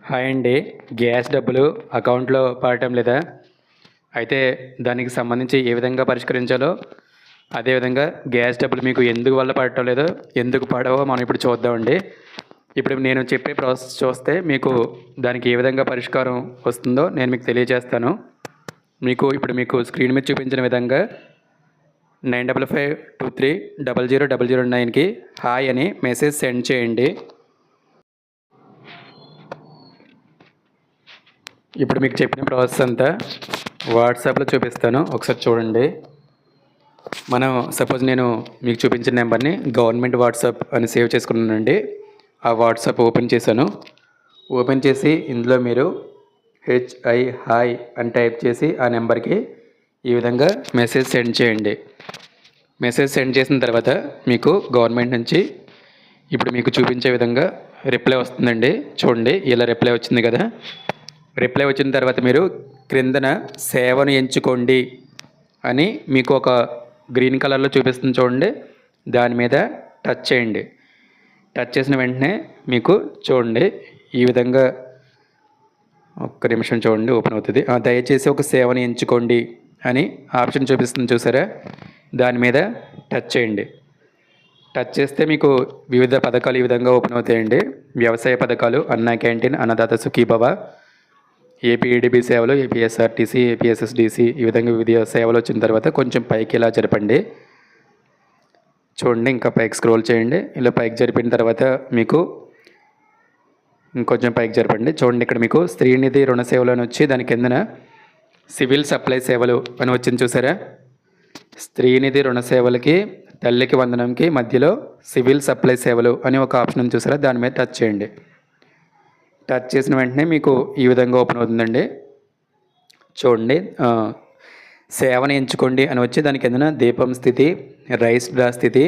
Hi అండి. Gas డబ్బులు అకౌంట్లో పడటం లేదా? అయితే దానికి సంబంధించి ఏ విధంగా పరిష్కరించాలో, అదేవిధంగా గ్యాస్ డబ్బులు మీకు ఎందుకు వల్ల పడటం లేదో, ఎందుకు పడవో మనం ఇప్పుడు చూద్దామండి. ఇప్పుడు నేను చెప్పే ప్రాసెస్ చూస్తే మీకు దానికి ఏ విధంగా పరిష్కారం వస్తుందో నేను మీకు తెలియజేస్తాను. మీకు స్క్రీన్ మీద చూపించిన విధంగా 9552300009కి హాయ్ అని మెసేజ్ సెండ్ చేయండి. ఇప్పుడు మీకు చెప్పిన ప్రాసెస్ అంతా వాట్సాప్లో చూపిస్తాను, ఒకసారి చూడండి. సపోజ్ నేను మీకు చూపించిన నెంబర్ని గవర్నమెంట్ వాట్సాప్ అని సేవ్ చేసుకున్నానండి. ఆ వాట్సాప్ ఓపెన్ చేశాను. ఓపెన్ చేసి ఇందులో మీరు హాయ్ అని టైప్ చేసి ఆ నెంబర్కి ఈ విధంగా మెసేజ్ సెండ్ చేయండి. మెసేజ్ సెండ్ చేసిన తర్వాత మీకు గవర్నమెంట్ నుంచి ఇప్పుడు మీకు చూపించే విధంగా రిప్లై వస్తుందండి. చూడండి, ఇలా రిప్లై వచ్చింది కదా. రిప్లై వచ్చిన తర్వాత మీరు క్రిందన సేవను ఎంచుకోండి అని మీకు ఒక గ్రీన్ కలర్లో చూపిస్తుంది చూడండి. దాని మీద టచ్ చేయండి. టచ్ చేసిన వెంటనే మీకు చూడండి ఈ విధంగా ఒక్క నిమిషం చూడండి, ఓపెన్ అవుతుంది. దయచేసి ఒక సేవను ఎంచుకోండి అని ఆప్షన్ చూపిస్తుంది చూసారా, దాని మీద టచ్ చేయండి. టచ్ చేస్తే మీకు వివిధ పథకాలు ఈ విధంగా ఓపెన్ అవుతాయండి. వ్యవసాయ పథకాలు, అన్నా క్యాంటీన్, అన్నదాత సుఖీభవ, ఏపీఈడిబి సేవలు, ఏపీఎస్ఆర్టీసీ, ఏపీఎస్ఎస్డిసి, ఈ విధంగా వివిధ సేవలు వచ్చిన తర్వాత కొంచెం పైకి ఇలా జరపండి. చూడండి, ఇంకా పైకి స్క్రోల్ చేయండి. ఇలా పైకి జరిపిన తర్వాత మీకు ఇంకొంచెం పైకి జరపండి. చూడండి, ఇక్కడ మీకు స్త్రీనిధి రుణ సేవలు అని వచ్చి దాని కిందన సివిల్ సప్లై సేవలు అని వచ్చింది చూసారా. స్త్రీనిధి రుణ సేవలకి, తల్లికి వందనంకి మధ్యలో సివిల్ సప్లై సేవలు అని ఒక ఆప్షన్ చూసారా, దాని మీద టచ్ చేయండి. టచ్ చేసిన వెంటనే మీకు ఈ విధంగా ఓపెన్ అవుతుందండి. చూడండి, సేవను ఎంచుకోండి అని వచ్చి దాని కిందన దీపం స్థితి, రైస్ డ్రా స్థితి,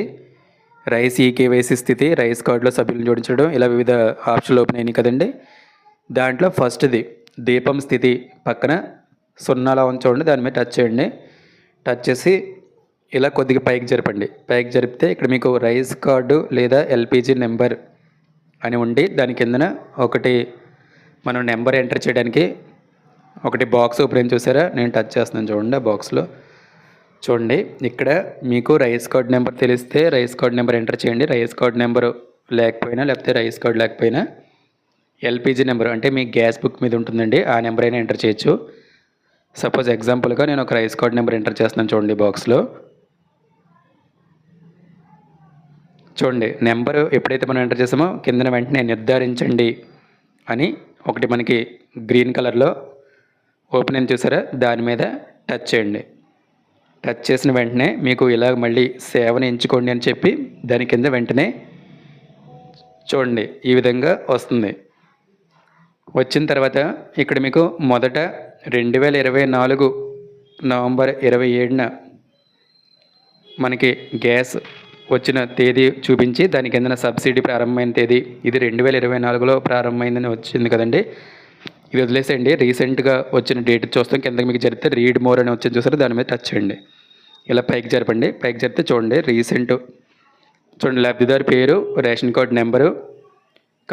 రైస్ ఈకేవైసీ స్థితి, రైస్ కార్డులో సభ్యులను జోడించడం, ఇలా వివిధ ఆప్షన్లు ఓపెన్ అయినాయి కదండి. దాంట్లో ఫస్ట్ది దీపం స్థితి పక్కన సున్నాలా ఉంచండి, దాని మీద టచ్ చేయండి. టచ్ చేసి ఇలా కొద్దిగా పైకి జరపండి. పైకి జరిపితే ఇక్కడ మీకు రైస్ కార్డు లేదా ఎల్పిజి నెంబర్ అని ఉండి దాని కిందన ఒకటి మనం నెంబర్ ఎంటర్ చేయడానికి ఒకటి బాక్స్ ఓపెన్ చూసారా, నేను టచ్ చేస్తున్నాను చూడండి. ఆ బాక్స్లో చూడండి, ఇక్కడ మీకు రైస్ కార్డ్ నెంబర్ తెలిస్తే రైస్ కార్డ్ నెంబర్ ఎంటర్ చేయండి. రైస్ కార్డ్ నెంబరు లేకపోయినా, లేకపోతే రైస్ కార్డ్ లేకపోయినా ఎల్పిజి నెంబర్ అంటే మీ గ్యాస్ బుక్ మీద ఉంటుందండి, ఆ నెంబర్ అయినా ఎంటర్ చేయొచ్చు. సపోజ్ ఎగ్జాంపుల్గా నేను ఒక రైస్ కార్డ్ నెంబర్ ఎంటర్ చేస్తున్నాను చూడండి. బాక్స్లో చూడండి, నెంబరు ఎప్పుడైతే మనం ఎంటర్ చేసామో కిందన వెంటనే నిర్ధారించండి అని ఒకటి మనకి గ్రీన్ కలర్లో ఓపెన్ అని చూసారా, దాని మీద టచ్ చేయండి. టచ్ చేసిన వెంటనే మీకు ఇలా మళ్ళీ సేవను ఎంచుకోండి అని చెప్పి దాని కింద వెంటనే చూడండి ఈ విధంగా వస్తుంది. వచ్చిన తర్వాత ఇక్కడ మీకు మొదట 2024 నవంబర్ 27న మనకి గ్యాస్ వచ్చిన తేదీ చూపించి దాని కిందన సబ్సిడీ ప్రారంభమైన తేదీ ఇది 2024లో ప్రారంభమైందని వచ్చింది కదండి. ఇది వదిలేసేయండి. రీసెంట్గా వచ్చిన డేట్ చూస్తాం. కిందకి మీకు జరిపితే రీడ్ మోర్ అని వచ్చింది చూసారు, దాని మీద టచ్ చేయండి. ఇలా పైకి జరపండి. పైకి జరిపితే చూడండి రీసెంట్ చూడండి, లబ్ధిదారు పేరు, ration card number,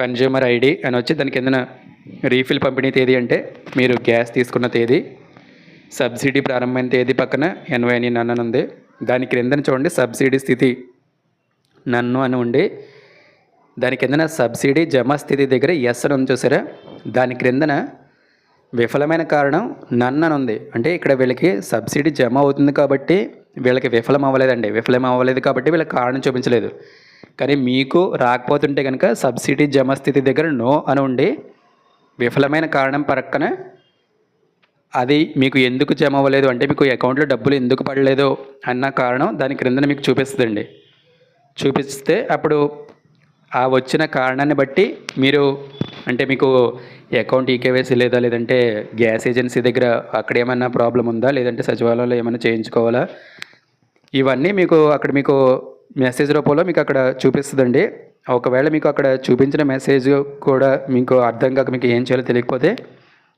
consumer ID అని వచ్చి దాని కిందన రీఫిల్ పంపిణీ తేదీ అంటే మీరు గ్యాస్ తీసుకున్న తేదీ, సబ్సిడీ ప్రారంభమైన తేదీ పక్కన ఎన్వైని నన్ను ఉంది. దాని క్రిందన చూడండి సబ్సిడీ స్థితి నన్ను అని ఉండి దాని కిందన సబ్సిడీ జమ స్థితి దగ్గర ఎస్ అని ఉంది చూసారా, దాని క్రిందన విఫలమైన కారణం నన్ను అని ఉంది. అంటే ఇక్కడ వీళ్ళకి సబ్సిడీ జమ అవుతుంది కాబట్టి వీళ్ళకి విఫలం అవ్వలేదు కాబట్టి వీళ్ళకి కారణం చూపించలేదు. కానీ మీకు రాకపోతుంటే కనుక సబ్సిడీ జమ స్థితి దగ్గర నో అని ఉండి విఫలమైన కారణం పక్కన అది మీకు ఎందుకు జమ అవ్వలేదు అంటే మీకు అకౌంట్లో డబ్బులు ఎందుకు పడలేదు అన్న కారణం దాని క్రిందన మీకు చూపిస్తుందండి. చూపిస్తే అప్పుడు ఆ వచ్చిన కారణాన్ని బట్టి మీరు అంటే మీకు అకౌంట్ ఈకేవైసీ లేదా, లేదంటే గ్యాస్ ఏజెన్సీ దగ్గర అక్కడ ఏమైనా ప్రాబ్లం ఉందా, లేదంటే సచివాలయంలో ఏమైనా చేయించుకోవాలా, ఇవన్నీ మీకు అక్కడ మీకు మెసేజ్ రూపంలో మీకు అక్కడ చూపిస్తుందండి. ఒకవేళ మీకు అక్కడ చూపించిన మెసేజ్ కూడా మీకు అర్థం కాక మీకు ఏం చేయాలో తెలియకపోతే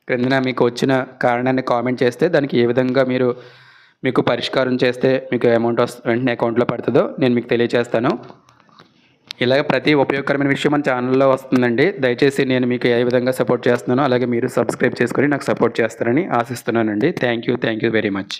క్రిందన మీకు వచ్చిన కారణాన్ని కామెంట్ చేస్తే దానికి ఏ విధంగా మీకు పరిష్కారం చేస్తే మీకు అమౌంట్ వెంటనే అకౌంట్లో పడుతుందో నేను మీకు తెలియజేస్తాను. ఇలాగ ప్రతి ఉపయోగకరమైన విషయం మన ఛానల్లో వస్తుందండి. దయచేసి నేను మీకు ఏ విధంగా సపోర్ట్ చేస్తున్నానో అలాగే మీరు సబ్స్క్రైబ్ చేసుకొని నాకు సపోర్ట్ చేస్తారని ఆశిస్తున్నానండి. Thank you very much.